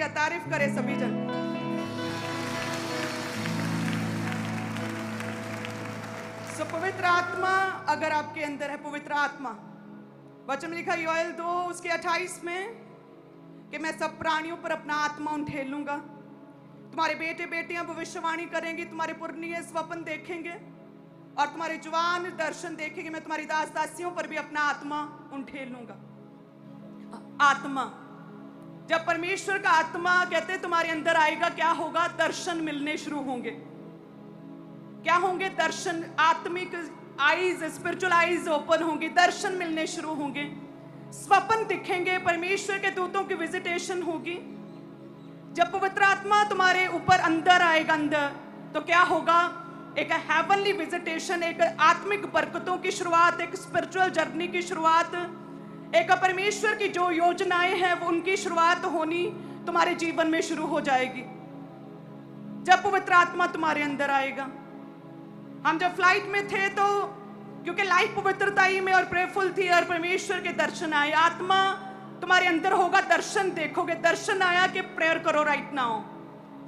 Hallelujah, तारीफ करे सभी जन। सो पवित्र आत्मा अगर आपके अंदर है, पवित्र आत्मा, वचन में लिखा योएल 2 उसके 28 में कि मैं सब प्राणियों पर अपना आत्मा उंडेल लूंगा। तुम्हारे बेटे बेटियां भविष्यवाणी करेंगी, तुम्हारे पुरनिये स्वप्न देखेंगे और तुम्हारे जवान दर्शन देखेंगे। मैं तुम्हारी दास दासियों पर भी अपना आत्मा उंडेल लूंगा। आत्मा, जब परमेश्वर का आत्मा कहते तुम्हारे अंदर आएगा, क्या होगा? दर्शन मिलने शुरू होंगे। क्या होंगे? दर्शन, आत्मिक आईज, स्पिरिचुअल आईज ओपन होंगी, दर्शन मिलने शुरू होंगे, स्वप्न दिखेंगे, परमेश्वर के दूतों की विजिटेशन होगी। जब पवित्र आत्मा तुम्हारे ऊपर अंदर आएगा, अंदर, तो क्या होगा? एक हेवनली विजिटेशन, एक आत्मिक बरकतों की शुरुआत, एक स्पिरिचुअल जर्नी की शुरुआत, एक परमेश्वर की जो योजनाएं हैं वो उनकी शुरुआत होनी तुम्हारे जीवन में शुरू हो जाएगी जब पवित्र आत्मा तुम्हारे अंदर आएगा। हम जब फ्लाइट में थे तो क्योंकि लाइफ पवित्रताई में और प्रेयरफुल थी और परमेश्वर के दर्शन आए, आत्मा तुम्हारे अंदर होगा, दर्शन देखोगे। दर्शन आया कि प्रेयर करो राइट नाउ,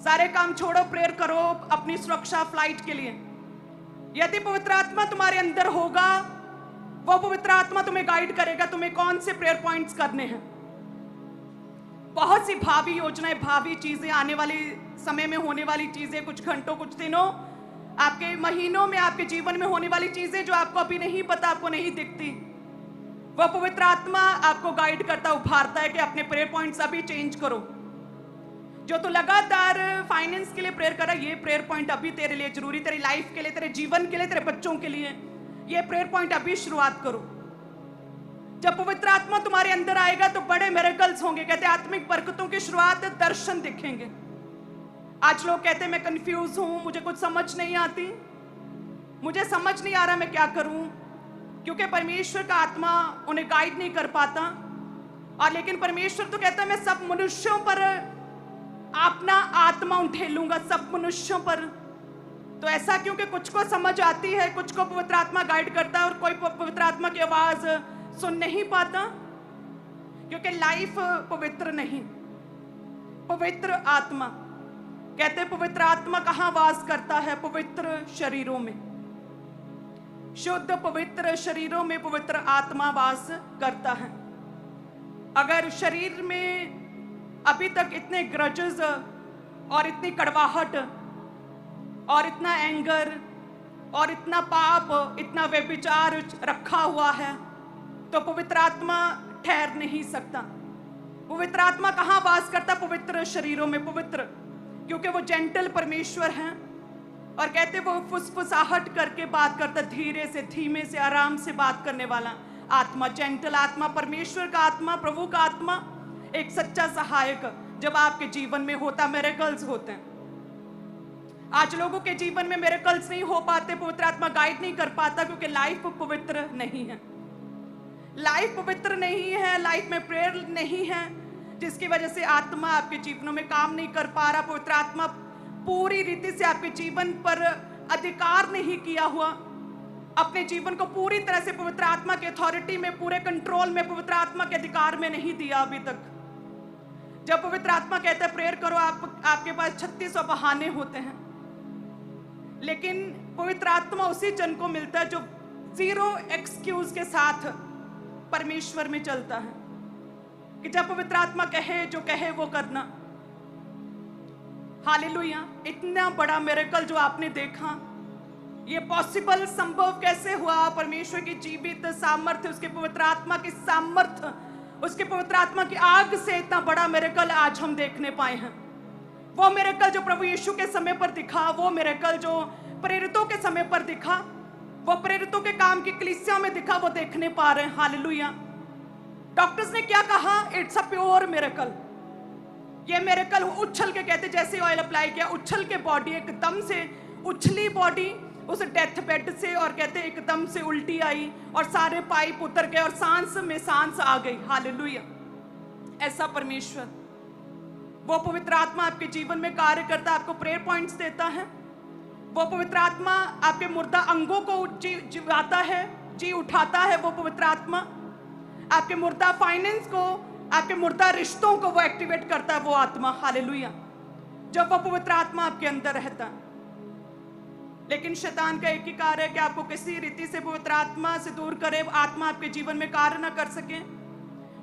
सारे काम छोड़ो, प्रेयर करो अपनी सुरक्षा फ्लाइट के लिए। यदि पवित्र आत्मा तुम्हारे अंदर होगा, वो पवित्र आत्मा तुम्हें गाइड करेगा तुम्हें कौन से प्रेयर पॉइंट्स करने हैं। बहुत सी भावी योजनाएं, भावी चीजें, आने वाले समय में होने वाली चीजें, कुछ घंटों, कुछ दिनों, आपके महीनों में, आपके जीवन में होने वाली चीजें जो आपको अभी नहीं पता, आपको नहीं दिखती, वह पवित्र आत्मा आपको गाइड करता, उभारता है कि अपने प्रेयर पॉइंट्स अभी चेंज करो। जो तो लगातार फाइनेंस के लिए प्रेयर कर रहा है, ये प्रेयर पॉइंट अभी तेरे लिए जरूरी, तेरी लाइफ के लिए, तेरे जीवन के लिए, तेरे बच्चों के लिए, ये प्रेयर पॉइंट अभी शुरुआत करो। जब पवित्र आत्मा तुम्हारे अंदर आएगा तो बड़े मिरेकल्स होंगे। कहते आत्मिक बरकतों की शुरुआत, दर्शन दिखेंगे। आज लोग कहते हैं मैं कंफ्यूज हूं, मुझे कुछ समझ नहीं आती, मुझे समझ नहीं आ रहा मैं क्या करूं, क्योंकि परमेश्वर का आत्मा उन्हें गाइड नहीं कर पाता। और लेकिन परमेश्वर तो कहता है मैं सब मनुष्यों पर अपना आत्मा उंडेलूंगा, सब मनुष्यों पर। तो ऐसा क्योंकि कुछ को समझ आती है, कुछ को पवित्र आत्मा गाइड करता है और कोई पवित्र आत्मा की आवाज सुन नहीं पाता, क्योंकि लाइफ पवित्र नहीं। पवित्र आत्मा, कहते पवित्र आत्मा कहां वास करता है? पवित्र शरीरों में, शुद्ध पवित्र शरीरों में पवित्र आत्मा वास करता है। अगर शरीर में अभी तक इतने ग्रजेस और इतनी कड़वाहट और इतना एंगर और इतना पाप, इतना व्यभिचार रखा हुआ है, तो पवित्र आत्मा ठहर नहीं सकता। पवित्र आत्मा कहां वास करता? पवित्र शरीरों में। पवित्र क्योंकि वो जेंटल परमेश्वर हैं और कहते वो फुसफुसाहट करके बात करता, धीरे से, धीमे से, आराम से बात करने वाला आत्मा, जेंटल आत्मा, परमेश्वर का आत्मा, प्रभु का आत्मा, एक सच्चा सहायक जब आपके जीवन में होता, मिरेकल्स होते हैं। आज लोगों के जीवन में मिरेकल्स नहीं हो पाते, पवित्र आत्मा गाइड नहीं कर पाता, क्योंकि लाइफ पवित्र नहीं है। लाइफ पवित्र नहीं है, लाइफ में प्रेयर नहीं है, जिसकी वजह से आत्मा आपके जीवनों में काम नहीं कर पा रहा। पवित्र आत्मा पूरी रीति से आपके जीवन पर अधिकार नहीं किया हुआ, अपने जीवन को पूरी तरह से पवित्र आत्मा के अथॉरिटी में, पूरे कंट्रोल में, पवित्र आत्मा के अधिकार में नहीं दिया अभी तक। जब पवित्र आत्मा कहता है प्रेयर करो, आपके पास 3600 बहाने होते हैं, लेकिन पवित्र आत्मा उसी जन को मिलता है जो 0 एक्सक्यूज के साथ परमेश्वर में चलता है, कि जब पवित्र आत्मा कहे, जो कहे वो करना। हालेलुया। इतना बड़ा मिरेकल जो आपने देखा, ये पॉसिबल, संभव कैसे हुआ? परमेश्वर की जीवित सामर्थ्य, उसके पवित्र आत्मा की सामर्थ्य, उसके पवित्र आत्मा की आग से इतना बड़ा मिरेकल आज हम देखने पाए हैं। वो मिरेकल जो प्रभु यीशु के समय पर दिखा, वो मिरेकल जो प्रेरितों के समय पर दिखा, वो प्रेरितों के काम की कलीसिया में दिखा, वो देखने पा रहे हैं। हालेलुया। डॉक्टर्स ने क्या कहा? It's a pure miracle. ये मिरेकल उछल के, कहते जैसे ऑयल अप्लाई किया, उछल के बॉडी एकदम से उछली, बॉडी उस डेथ बेड से, और कहते एकदम से उल्टी आई और सारे पाइप उतर गए और सांस में सांस आ गई। हालेलुया। ऐसा परमेश्वर, वो पवित्र आत्मा आपके जीवन में कार्य करता है, आपको प्रेयर पॉइंट्स देता है। वो पवित्र आत्मा आपके मुर्दा अंगों को जिवाता है, जी उठाता है। वो पवित्र आत्मा आपके मुर्दा फाइनेंस को आपके मुर्दा रिश्तों को वो एक्टिवेट करता है, वो आत्मा। हालेलुया। जब वो पवित्र आत्मा आपके अंदर रहता है। लेकिन शैतान का एक ही कार्य है कि आपको किसी रीति से पवित्र आत्मा से दूर करे, आत्मा आपके जीवन में कार्य ना कर सके।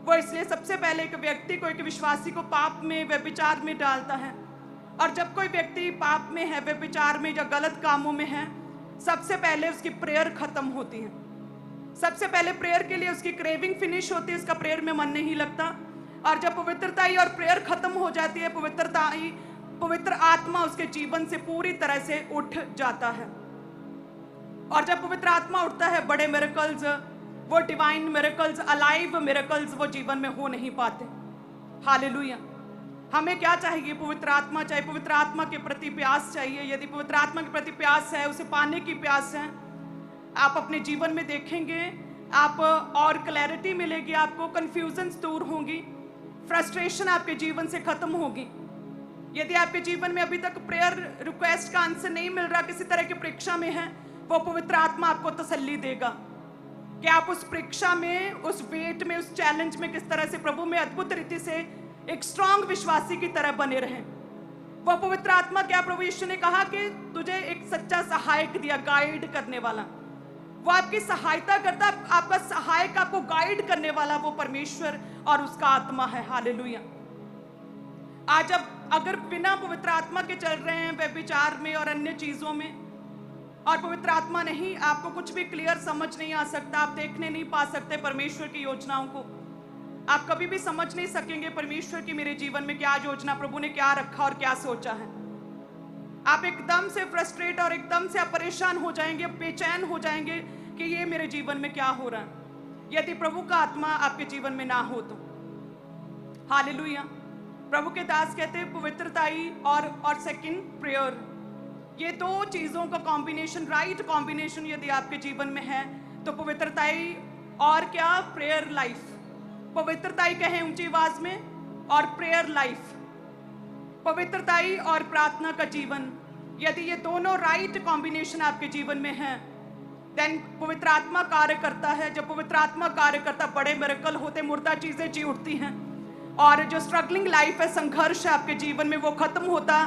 वो इसलिए सबसे पहले एक व्यक्ति को, एक विश्वासी को पाप में, व्यभिचार में डालता है। और जब कोई व्यक्ति पाप में है, व्यभिचार में या गलत कामों में है, सबसे पहले उसकी प्रेयर खत्म होती है। सबसे पहले प्रेयर के लिए उसकी क्रेविंग फिनिश होती है, उसका प्रेयर में मन नहीं लगता। और जब पवित्रता और प्रेयर खत्म हो जाती है, पवित्र आत्मा उसके जीवन से पूरी तरह से उठ जाता है। और जब पवित्र आत्मा उठता है, बड़े मिरेकल्स, वो डिवाइन मिरेकल्स, अलाइव मिरेकल्स वो जीवन में हो नहीं पाते। हालेलुया। हमें क्या चाहिए? पवित्र आत्मा चाहिए। पवित्र आत्मा के प्रति प्यास चाहिए। यदि पवित्र आत्मा के प्रति प्यास है, उसे पाने की प्यास है, आप अपने जीवन में देखेंगे, आप और क्लैरिटी मिलेगी, आपको कंफ्यूजन्स दूर होंगी, फ्रस्ट्रेशन आपके जीवन से खत्म होगी। यदि आपके जीवन में अभी तक प्रेयर रिक्वेस्ट का आंसर नहीं मिल रहा, किसी तरह की परीक्षा में है, वो पवित्र आत्मा आपको तसल्ली देगा कि आप उस परीक्षा में, उस वेट में, उस चैलेंज में किस तरह से प्रभु में अद्भुत रीति से एक स्ट्रांग विश्वासी की तरह बने रहें। वो पवित्र आत्मा, क्या प्रभु यीशु ने कहा कि तुझे एक सच्चा सहायक दिया, गाइड करने वाला। वो आपकी सहायता करता, आपका सहायक, आपको गाइड करने वाला वो परमेश्वर और उसका आत्मा है। हालेलुया। आज अब अगर बिना पवित्र आत्मा के चल रहे हैं व्यभिचार में और अन्य चीजों में, और पवित्र आत्मा नहीं, आपको कुछ भी क्लियर समझ नहीं आ सकता, आप देखने नहीं पा सकते परमेश्वर की योजनाओं को, आप कभी भी समझ नहीं सकेंगे परमेश्वर की मेरे जीवन में क्या योजना, प्रभु ने क्या रखा और क्या सोचा है। आप एकदम से फ्रस्ट्रेट और एकदम से आप परेशान हो जाएंगे, बेचैन हो जाएंगे कि ये मेरे जीवन में क्या हो रहा है, यदि प्रभु का आत्मा आपके जीवन में ना हो तो। हालेलुया। प्रभु के दास कहते हैं पवित्रताई और सेकंड प्रेयर, ये दो चीजों का कॉम्बिनेशन, राइट कॉम्बिनेशन यदि आपके जीवन में है तो पवित्रताई और क्या, प्रेयर लाइफ। पवित्रताई कहें ऊंची आवाज में, और प्रेयर लाइफ, पवित्रताई और प्रार्थना का जीवन, यदि ये दोनों राइट कॉम्बिनेशन आपके जीवन में है, देन पवित्र आत्मा कार्य करता है। जब पवित्र आत्मा कार्य करता, बड़े मिरेकल होते, मुर्दा चीजें जी उठती हैं, और जो स्ट्रगलिंग लाइफ है, संघर्ष है आपके जीवन में, वो खत्म होता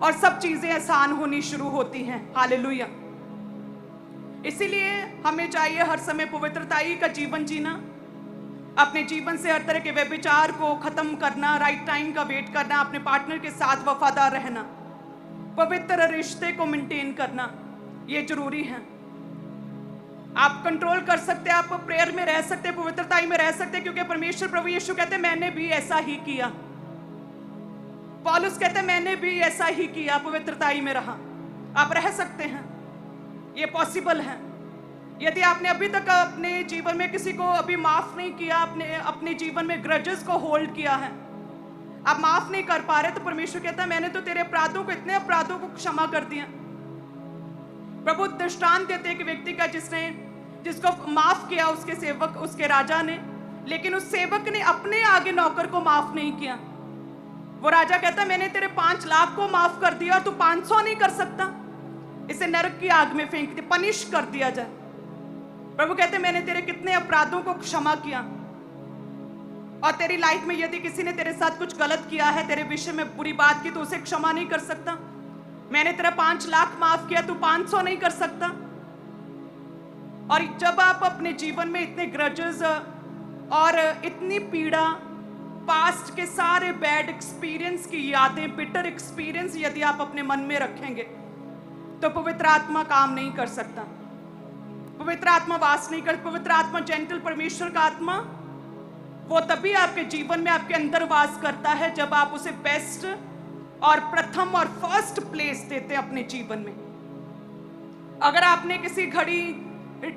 और सब चीजें आसान होनी शुरू होती हैं। हालेलुया। इसीलिए हमें चाहिए हर समय पवित्रताई का जीवन जीना, अपने जीवन से हर तरह के व्यभिचार को खत्म करना, राइट टाइम का वेट करना, अपने पार्टनर के साथ वफादार रहना, पवित्र रिश्ते को मेंटेन करना, ये जरूरी है। आप कंट्रोल कर सकते हैं, आप प्रेयर में रह सकते हैं, पवित्रताई में रह सकते हैं, क्योंकि परमेश्वर प्रभु यीशु कहते हैं मैंने भी ऐसा ही किया। पौलुस कहते हैं मैंने भी ऐसा ही किया, पवित्रताई में रहा। आप रह सकते हैं, ये पॉसिबल है। यदि आपने अभी तक अपने जीवन में किसी को अभी माफ नहीं किया, अपने जीवन में ग्रजेस को होल्ड किया है, आप माफ नहीं कर पा रहे, तो परमेश्वर कहता है मैंने तो तेरे अपराधों को, इतने अपराधों को क्षमा कर दिया। प्रभु दृष्टांत देते एक व्यक्ति का जिसको माफ किया उसके सेवक, उसके राजा ने, लेकिन उस सेवक ने अपने आगे नौकर को माफ नहीं किया। वो राजा कहता मैंने तेरे 5 लाख को माफ कर दिया और तू 500 नहीं कर सकता, इसे नरक की आग में फेंक दे, पनिश कर दिया जाए। प्रभु कहते मैंने तेरे कितने अपराधों को क्षमा किया, और तेरी लाइफ में यदि किसी ने तेरे साथ कुछ गलत किया है, तेरे विषय में बुरी बात की, तो उसे क्षमा नहीं कर सकता। मैंने तेरा 5 लाख माफ किया, तू 500 नहीं कर सकता। और जब आप अपने जीवन में इतने ग्रजेस और इतनी पीड़ा, पास्ट के सारे बैड एक्सपीरियंस की यादें, बिटर एक्सपीरियंस यदि आप अपने मन में रखेंगे, तो पवित्र आत्मा काम नहीं कर सकता। पवित्र आत्मा वास नहीं कर, पवित्र आत्मा, जेंटल परमेश्वर का आत्मा, वो तभी आपके जीवन में, आपके अंदर वास करता है जब आप उसे बेस्ट और प्रथम और फर्स्ट प्लेस देते हैं अपने जीवन में। अगर आपने किसी घड़ी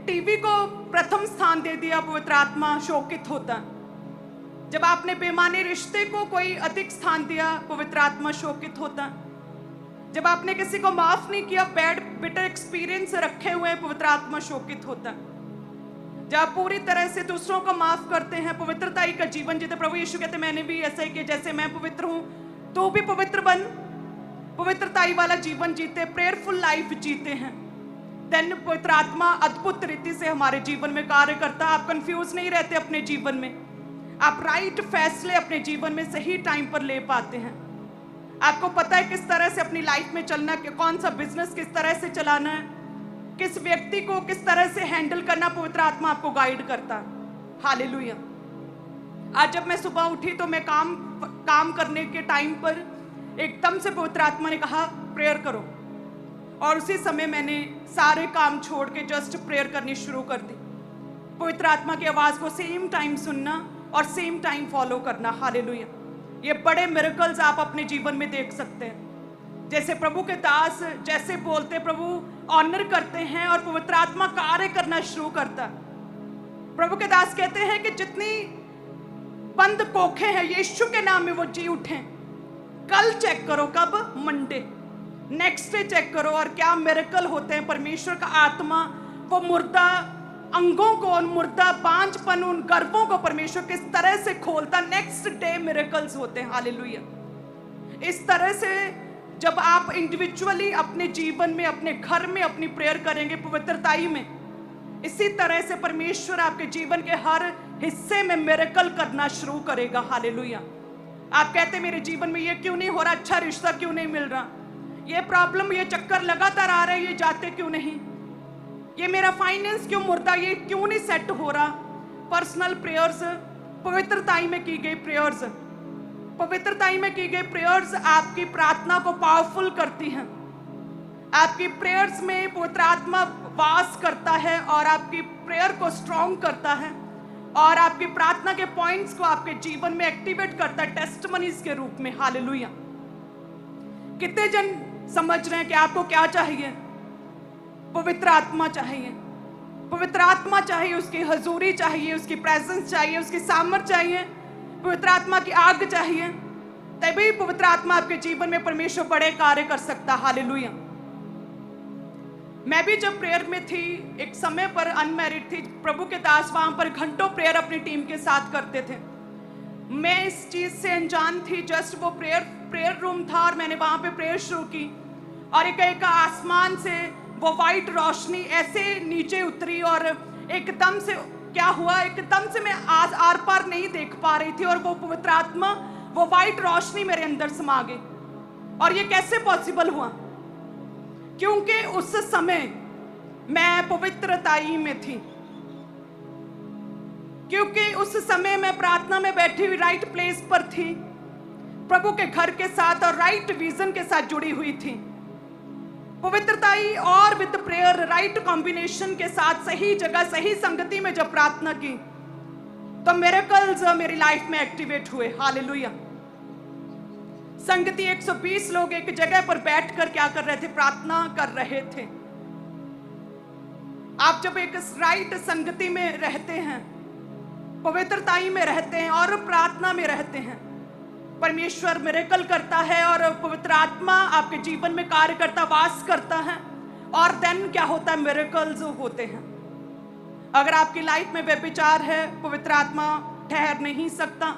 टीवी को प्रथम स्थान दे दिया, पवित्र आत्मा शोकित होता है। जब आपने बेमाने रिश्ते को कोई अधिक स्थान दिया, पवित्र आत्मा शोकित होता है। जब आपने किसी को माफ नहीं किया, बैड बिटर एक्सपीरियंस रखे हुए, पवित्र आत्मा शोकित होता है। जब आप पूरी तरह से दूसरों को माफ करते हैं, पवित्रताई का जीवन जीते, प्रभु यीशु कहते मैंने भी ऐसा ही किया, जैसे मैं पवित्र हूं तो भी पवित्र बन, पवित्रताई वाला जीवन जीते, प्रेयरफुल लाइफ जीते हैं, देन पवित्र आत्मा अद्भुत रीति से हमारे जीवन में कार्य करता। आप कंफ्यूज नहीं रहते अपने जीवन में, आप राइट फैसले अपने जीवन में सही टाइम पर ले पाते हैं। आपको पता है किस तरह से अपनी लाइफ में चलना, कि कौन सा बिजनेस किस तरह से चलाना है, किस व्यक्ति को किस तरह से हैंडल करना। पवित्र आत्मा आपको गाइड करता है। हालेलुया। आज जब मैं सुबह उठी तो मैं काम करने के टाइम पर एकदम से पवित्र आत्मा ने कहा प्रेयर करो, और उसी समय मैंने सारे काम छोड़ के जस्ट प्रेयर करनी शुरू कर दी। पवित्र आत्मा की आवाज को सेम टाइम सुनना और सेम टाइम फॉलो करना। हालेलुया। ये बड़े मिरेकल्स आप अपने जीवन में देख सकते हैं। जैसे प्रभु के दास जैसे बोलते, प्रभु ऑनर करते हैं और पवित्र आत्मा कार्य करना शुरू करता है। प्रभु के दास कहते हैं कि जितनी बंद कोखे हैं यीशु के नाम में वो जी उठे। कल चेक करो, कब? मंडे। नेक्स्ट डे चेक करो और क्या मिरेकल होते हैं। परमेश्वर का आत्मा वो मुर्दा अंगों को, उन मुर्दा बांझपन, उन गर्भों को परमेश्वर किस तरह से खोलता। नेक्स्ट डे मिरेकल्स होते हैं। हालेलुया। इस तरह से जब आप इंडिविजुअली अपने जीवन में, अपने घर में अपनी प्रेयर करेंगे पवित्रताई में, इसी तरह से परमेश्वर आपके जीवन के हर हिस्से में मिरेकल करना शुरू करेगा। हालेलुया। आप कहते मेरे जीवन में ये क्यों नहीं हो रहा, अच्छा रिश्ता क्यों नहीं मिल रहा, ये प्रॉब्लम, ये चक्कर लगातार आ रहे हैं, ये जाते क्यों नहीं, ये मेरा फाइनेंस क्यों मुर्दा, ये क्यों नहीं सेट हो रहा। पर्सनल प्रेयर्स, पवित्रताई में की गई प्रेयर्स, पवित्रताई में की गई प्रेयर्स आपकी प्रार्थना को पावरफुल करती हैं। आपकी प्रेयर्स में पवित्र आत्मा वास करता है और आपकी प्रेयर को स्ट्रॉन्ग करता है और आपकी प्रार्थना के पॉइंट्स को आपके जीवन में एक्टिवेट करता है टेस्टिमनीज के रूप में। हालेलुया। कितने जन समझ रहे हैं कि आपको क्या चाहिए? पवित्र आत्मा चाहिए। पवित्र आत्मा चाहिए, उसकी हजूरी चाहिए, उसकी प्रेजेंस चाहिए, उसकी सामर्थ चाहिए, पवित्र आत्मा की आग चाहिए। तभी पवित्र आत्मा आपके जीवन में परमेश्वर बड़े कार्य कर सकता। हालेलुया। मैं भी जब प्रेयर में थी, एक समय पर अनमैरिड थी, प्रभु के दास वहां पर घंटों प्रेयर अपनी टीम के साथ करते थे। मैं इस चीज से अनजान थी। जस्ट वो प्रेयर रूम था और मैंने वहां पे प्रेयर शुरू की और एक आसमान से वो वाइट रोशनी ऐसे नीचे उतरी और एकदम से क्या हुआ, एकदम से मैं आज आर पार नहीं देख पा रही थी और वो पवित्र आत्मा, वो वाइट रोशनी मेरे अंदर समा गई। और ये कैसे पॉसिबल हुआ? क्योंकि उस समय मैं पवित्रताई में थी, क्योंकि उस समय मैं प्रार्थना में बैठी हुई राइट प्लेस पर थी, प्रभु के घर के साथ और राइट विजन के साथ जुड़ी हुई थी। पवित्रताई और विद प्रेयर राइट कॉम्बिनेशन के साथ सही जगह सही संगति में जब प्रार्थना की तो मिरेकल्स मेरी लाइफ में एक्टिवेट हुए। हालेलुया। संगति 120 लोग एक जगह पर बैठकर क्या कर रहे थे? प्रार्थना कर रहे थे। आप जब एक राइट संगति में रहते हैं, पवित्रताई में रहते हैं और प्रार्थना में रहते हैं, परमेश्वर मिरेकल करता है और पवित्र आत्मा आपके जीवन में कार्य करता, वास करता है और देन क्या होता है? मिरेकल्स होते हैं। अगर आपकी लाइफ में व्यभिचार है, पवित्र आत्मा ठहर नहीं सकता।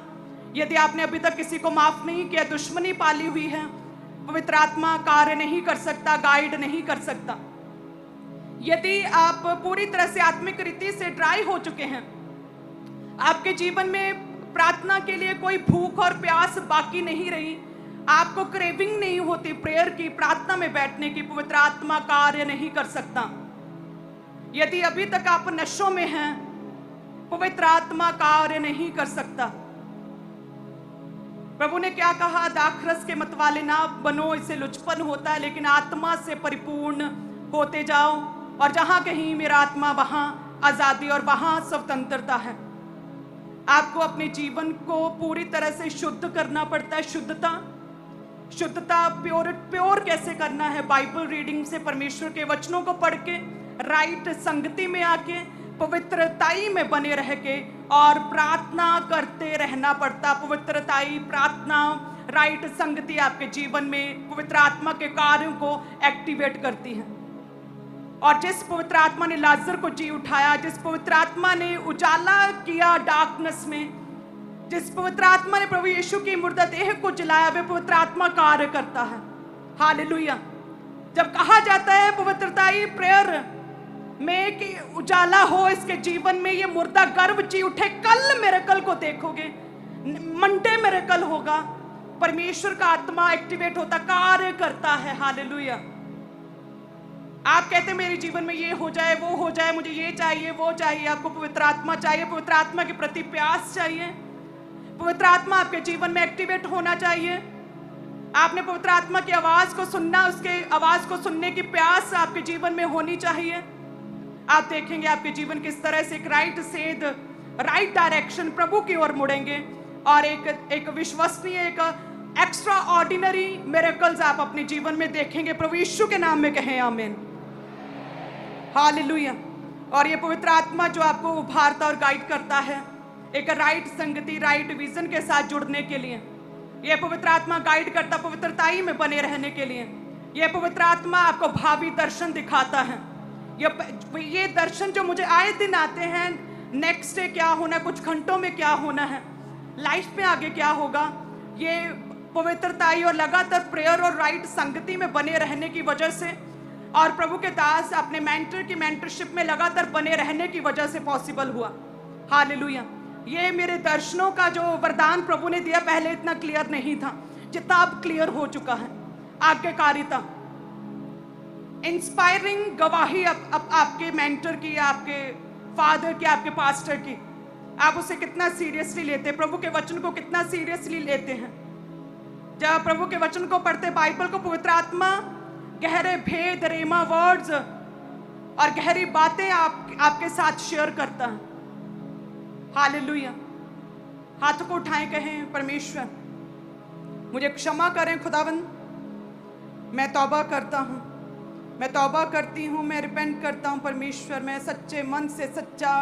यदि आपने अभी तक किसी को माफ नहीं किया, दुश्मनी पाली हुई है, पवित्र आत्मा कार्य नहीं कर सकता, गाइड नहीं कर सकता। यदि आप पूरी तरह से आत्मिक रीति से ड्राई हो चुके हैं, आपके जीवन में प्रार्थना के लिए कोई भूख और प्यास बाकी नहीं रही, आपको क्रेविंग नहीं होती प्रेयर की, प्रार्थना में बैठने की, पवित्र आत्मा कार्य नहीं कर सकता। यदि अभी तक आप नशों में हैं, पवित्र आत्मा कार्य नहीं कर सकता। प्रभु ने क्या कहा? दाखरस के मतवाले ना बनो, इससे लुचपन होता है, लेकिन आत्मा से परिपूर्ण होते जाओ और जहां कहीं मेरा आत्मा वहां आजादी और वहां स्वतंत्रता है। आपको अपने जीवन को पूरी तरह से शुद्ध करना पड़ता है। शुद्धता प्योर कैसे करना है? बाइबल रीडिंग से, परमेश्वर के वचनों को पढ़ के, राइट संगति में आके, पवित्रताई में बने रह के और प्रार्थना करते रहना पड़ता। पवित्रताई, प्रार्थना, राइट संगति आपके जीवन में पवित्र आत्मा के कार्यों को एक्टिवेट करती है। और जिस पवित्र आत्मा ने लाजर को जी उठाया, जिस पवित्र आत्मा ने उजाला किया डार्कनेस में, जिस पवित्र आत्मा ने प्रभु यीशु की मुर्दा देह को जलाया, वे पवित्र आत्मा कार्य करता है। हालेलुया। जब कहा जाता है पवित्रताई प्रेयर, में कि उजाला हो इसके जीवन में, ये मुर्दा गर्भ जी उठे। कल मिरेकल को देखोगे, मंडे मिरेकल होगा। परमेश्वर का आत्मा एक्टिवेट होता, कार्य करता है। हालेलुया। आप कहते हैं मेरे जीवन में ये हो जाए, वो हो जाए, मुझे ये चाहिए, वो चाहिए। आपको पवित्र आत्मा चाहिए, पवित्र आत्मा के प्रति प्यास चाहिए, पवित्र आत्मा आपके जीवन में एक्टिवेट होना चाहिए। आपने पवित्र आत्मा की आवाज को सुनना, उसके आवाज को सुनने की प्यास आपके जीवन में होनी चाहिए। आप देखेंगे आपके जीवन किस तरह से एक राइट सेध, राइट डायरेक्शन प्रभु की ओर मुड़ेंगे और एक विश्वसनीय, एक एक्स्ट्रा ऑर्डिनरी मिरेकल्स आप अपने जीवन में देखेंगे। प्रभु यीशु के नाम में कहें आमीन, हालेलुया। और ये पवित्र आत्मा जो आपको उभारता और गाइड करता है एक राइट संगति, राइट विजन के साथ जुड़ने के लिए। ये पवित्र आत्मा गाइड करता पवित्रताई में बने रहने के लिए। ये पवित्र आत्मा आपको भावी दर्शन दिखाता है। ये दर्शन जो मुझे आए दिन आते हैं, नेक्स्ट डे क्या होना है, कुछ घंटों में क्या होना है, लाइफ में आगे क्या होगा, ये पवित्रताई और लगातार प्रेयर और राइट संगति में बने रहने की वजह से और प्रभु के दास अपने मेंटर की मेंटरशिप में लगातार बने रहने की वजह से पॉसिबल हुआ। हालेलुया। ये मेरे दर्शनों का जो वरदान प्रभु ने दिया, पहले इतना क्लियर नहीं था जितना अब क्लियर हो चुका है। आज्ञाकारिता, इंस्पायरिंग गवाही आपके मेंटर की, आपके फादर की, आपके पास्टर की, आप उसे कितना सीरियसली लेते हैं, प्रभु के वचन को कितना सीरियसली लेते हैं। जब प्रभु के वचन को पढ़ते, बाइबल को, पवित्र आत्मा गहरे भेद, रेमा वर्ड्स और गहरी बातें आपके साथ शेयर करता है। हालेलुया। हाथों को उठाएं, कहें परमेश्वर मुझे क्षमा करें खुदावंद, मैं तौबा करता हूँ, मैं तौबा करती हूँ, मैं रिपेंट करता हूँ परमेश्वर। मैं सच्चे मन से सच्चा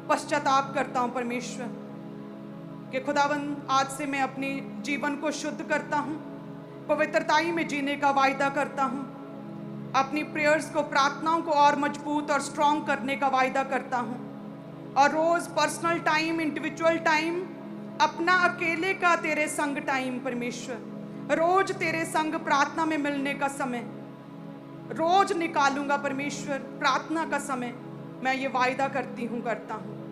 पश्चाताप करता हूँ परमेश्वर कि खुदावंद आज से मैं अपने जीवन को शुद्ध करता हूँ, पवित्रताई में जीने का वायदा करता हूँ, अपनी प्रेयर्स को, प्रार्थनाओं को और मजबूत और स्ट्रॉन्ग करने का वायदा करता हूँ। और रोज पर्सनल टाइम, इंडिविजुअल टाइम, अपना अकेले का तेरे संग टाइम परमेश्वर, रोज तेरे संग प्रार्थना में मिलने का समय रोज निकालूंगा परमेश्वर। प्रार्थना का समय मैं ये वायदा करती हूँ, करता हूँ।